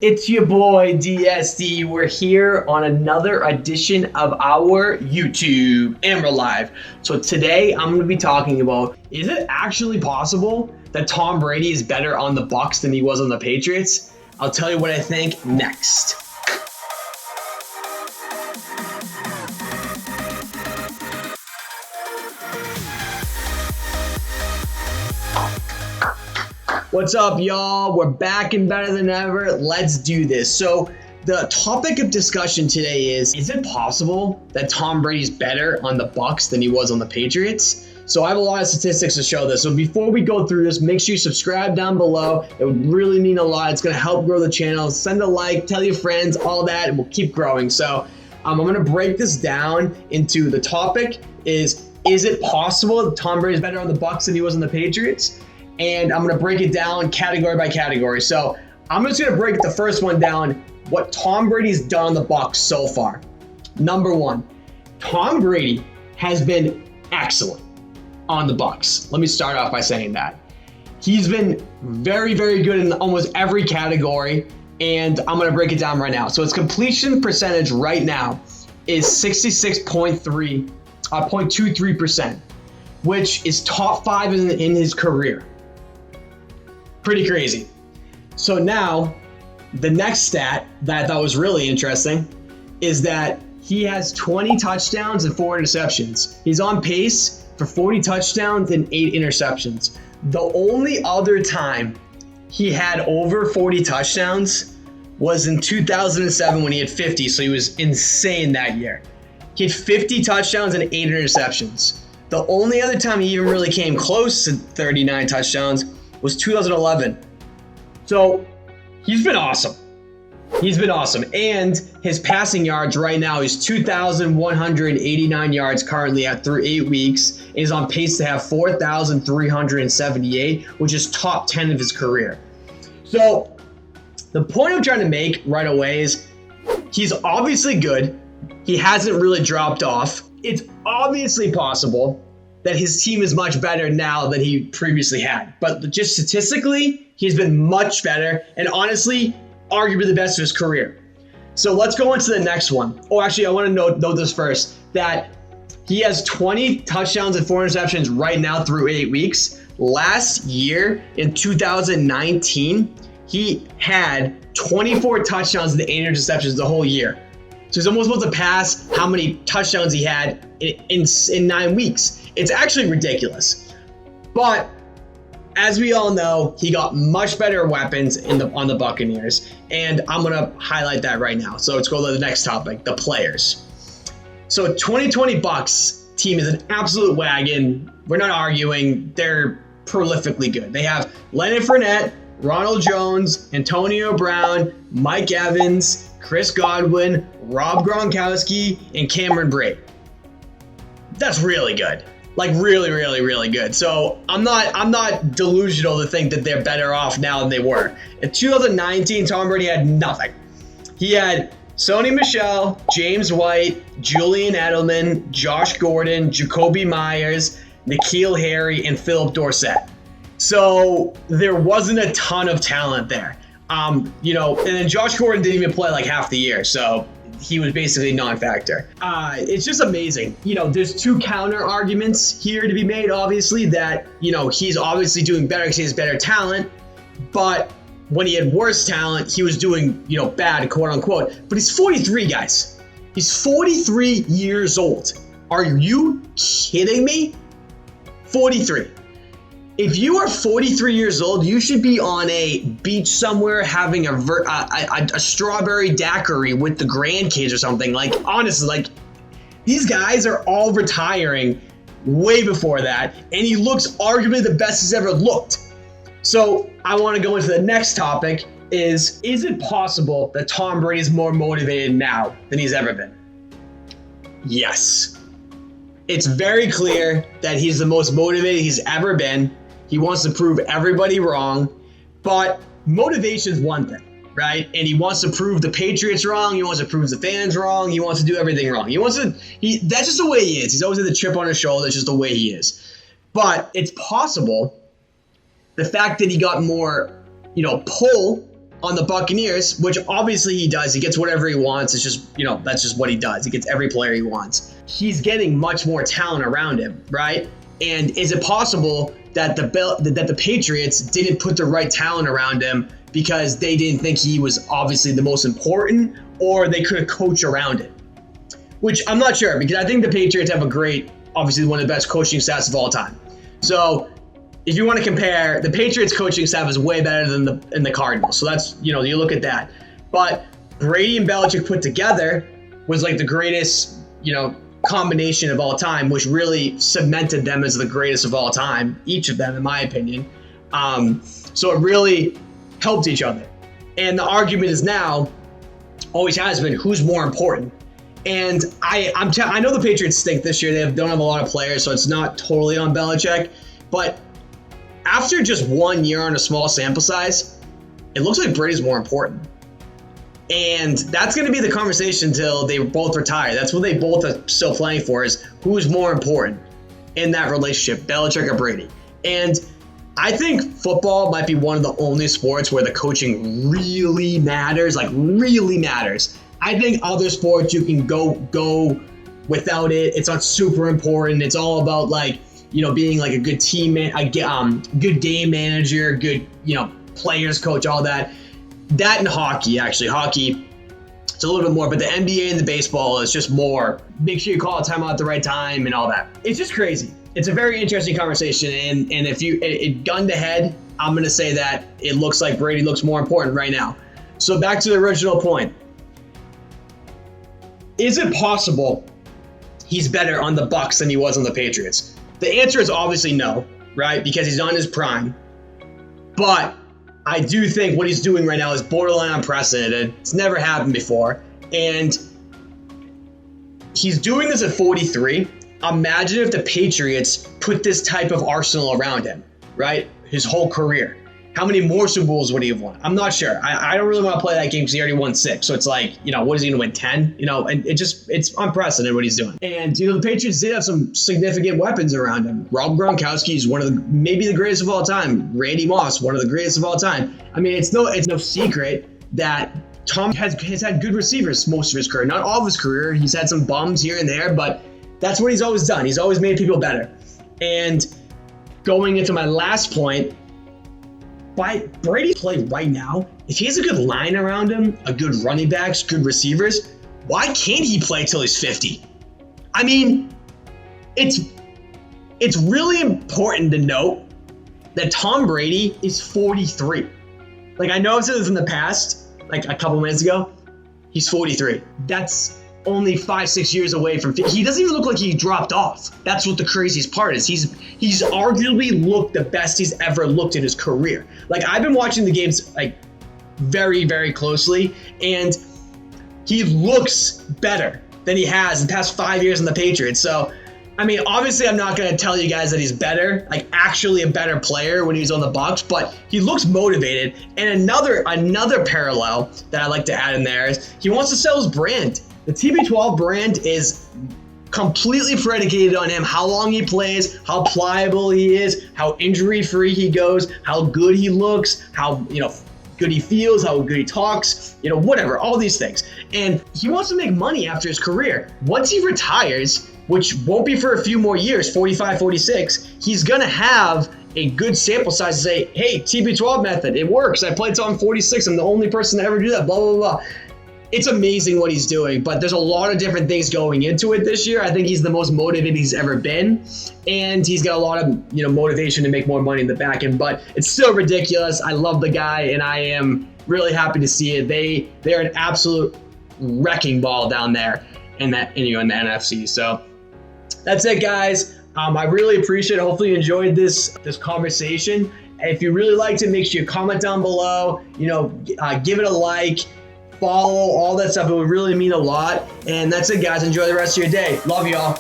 It's your boy DSD. We're here on another edition of our YouTube and we're live. So today I'm going to be talking about, is it actually possible that Tom Brady is better on the Bucs than he was on the Patriots? I'll tell you what I think next. What's up, y'all? We're back and better than ever. Let's do this. So the topic of discussion today is it possible that Tom Brady's better on the Bucs than he was on the Patriots? So I have a lot of statistics to show this. So before we go through this, make sure you subscribe down below. It would really mean a lot. It's going to help grow the channel. Send a like, tell your friends, all that, and we'll keep growing. So I'm going to break this down into the topic is it possible that Tom Brady's better on the Bucs than he was on the Patriots? And I'm going to break it down category by category. So I'm just going to break the first one down, what Tom Brady's done on the Bucs so far. Number one, Tom Brady has been excellent on the Bucs. Let me start off by saying that. He's been very, very good in almost every category, and I'm going to break it down right now. So his completion percentage right now is 0.23%, which is top 5 in his career. Pretty crazy. So now, the next stat that I thought was really interesting is that he has 20 touchdowns and 4 interceptions. He's on pace for 40 touchdowns and 8 interceptions. The only other time he had over 40 touchdowns was in 2007 when he had 50, so he was insane that year. He had 50 touchdowns and 8 interceptions. The only other time he even really came close to 39 touchdowns was 2011. So he's been awesome. And his passing yards right now is 2,189 yards currently through 8 weeks. And he's on pace to have 4,378, which is top 10 of his career. So the point I'm trying to make right away is he's obviously good. He hasn't really dropped off. It's obviously possible that his team is much better now than he previously had. But just statistically, he's been much better and honestly, arguably the best of his career. So let's go into the next one. Oh, actually, I want to note this first, that he has 20 touchdowns and 4 interceptions right now through 8 weeks. Last year, in 2019, he had 24 touchdowns and 8 interceptions the whole year. So he's almost about to pass how many touchdowns he had in 9 weeks. It's actually ridiculous. But as we all know, he got much better weapons on the Buccaneers. And I'm going to highlight that right now. So let's go to the next topic, the players. So 2020 Bucs team is an absolute wagon. We're not arguing. They're prolifically good. They have Leonard Fournette, Ronald Jones, Antonio Brown, Mike Evans, Chris Godwin, Rob Gronkowski, and Cameron Brate. That's really good. Like really, really, really good. So I'm not delusional to think that they're better off now than they were. In 2019, Tom Brady had nothing. He had Sony Michel, James White, Julian Edelman, Josh Gordon, Jacoby Myers, N'Keal Harry, and Philip Dorsett. So there wasn't a ton of talent there. And then Josh Gordon didn't even play like half the year, so he was basically non-factor. It's just amazing. There's 2 counter arguments here to be made, obviously, that, he's obviously doing better because he has better talent, but when he had worse talent, he was doing, bad, quote unquote. But he's 43, guys. He's 43 years old. Are you kidding me? 43. If you are 43 years old, you should be on a beach somewhere having a strawberry daiquiri with the grandkids or something. Like, honestly, these guys are all retiring way before that, and he looks arguably the best he's ever looked. So I want to go into the next topic is it possible that Tom Brady is more motivated now than he's ever been? Yes. It's very clear that he's the most motivated he's ever been. He wants to prove everybody wrong, but motivation is one thing, right? And he wants to prove the Patriots wrong. He wants to prove the fans wrong. He wants to do everything wrong. That's just the way he is. He's always had the chip on his shoulder. It's just the way he is. But it's possible the fact that he got more, pull on the Buccaneers, which obviously he does. He gets whatever he wants. It's just, that's just what he does. He gets every player he wants. He's getting much more talent around him, right? And is it possible that the Patriots didn't put the right talent around him because they didn't think he was obviously the most important, or they couldn't coach around it? Which I'm not sure, because I think the Patriots have obviously one of the best coaching staffs of all time. So if you want to compare, the Patriots coaching staff is way better than the Cardinals. So that's, you look at that. But Brady and Belichick put together was like the greatest, combination of all time, which really cemented them as the greatest of all time, each of them, in my opinion. So it really helped each other. And the argument is now, always has been, who's more important? And I know the Patriots stink this year. They don't have a lot of players, so it's not totally on Belichick. But after just 1 year on a small sample size, it looks like Brady's more important. And that's going to be the conversation until they both retire. That's what they both are still playing for, is who's more important in that relationship, Belichick or Brady. And I think football might be one of the only sports where the coaching really matters, like really matters. I think other sports you can go without it. It's not super important. It's all about being like a good good game manager, good, players coach, all that. That and hockey, it's a little bit more, but the NBA and the baseball is just more, make sure you call a timeout at the right time and all that. It's just crazy. It's a very interesting conversation, and if it gun to head, I'm going to say that it looks like Brady looks more important right now. So back to the original point. Is it possible he's better on the Bucs than he was on the Patriots? The answer is obviously no, right? Because he's on his prime. But I do think what he's doing right now is borderline unprecedented. It's never happened before. And he's doing this at 43. Imagine if the Patriots put this type of arsenal around him, right? His whole career. How many more Super Bowls would he have won? I'm not sure. I don't really want to play that game because he already won 6. So it's like, what is he going to win, 10? And it's unprecedented what he's doing. And, the Patriots did have some significant weapons around him. Rob Gronkowski is maybe the greatest of all time. Randy Moss, one of the greatest of all time. I mean, it's no secret that Tom has had good receivers most of his career. Not all of his career. He's had some bums here and there, but that's what he's always done. He's always made people better. And going into my last point, by Brady's play right now, if he has a good line around him, a good running backs, good receivers, why can't he play till he's 50? I mean, it's really important to note that Tom Brady is 43. I know I've said this in the past, a couple minutes ago. He's 43. That's only 5-6 years away from 50. He doesn't even look like he dropped off. That's what the craziest part is. He's arguably looked the best he's ever looked in his career. I've been watching the games very, very closely, and he looks better than he has in the past 5 years in the Patriots. So, I mean, obviously I'm not going to tell you guys that he's better, actually a better player when he's on the Bucs, but he looks motivated. And another parallel that I like to add in there is he wants to sell his brand. The TB12 brand is completely predicated on him, how long he plays, how pliable he is, how injury-free he goes, how good he looks, how good he feels, how good he talks, whatever, all these things. And he wants to make money after his career. Once he retires, which won't be for a few more years, 45, 46, he's going to have a good sample size to say, hey, TB12 method, it works. I played till I'm 46. I'm the only person to ever do that, blah, blah, blah. It's amazing what he's doing, but there's a lot of different things going into it this year. I think he's the most motivated he's ever been, and he's got a lot of motivation to make more money in the back end, but it's still ridiculous. I love the guy, and I am really happy to see it. They're an absolute wrecking ball down there in the NFC. So that's it, guys. I really appreciate it. Hopefully you enjoyed this conversation. If you really liked it, make sure you comment down below, give it a like, follow, all that stuff. It would really mean a lot. And that's it, guys. Enjoy the rest of your day. Love y'all.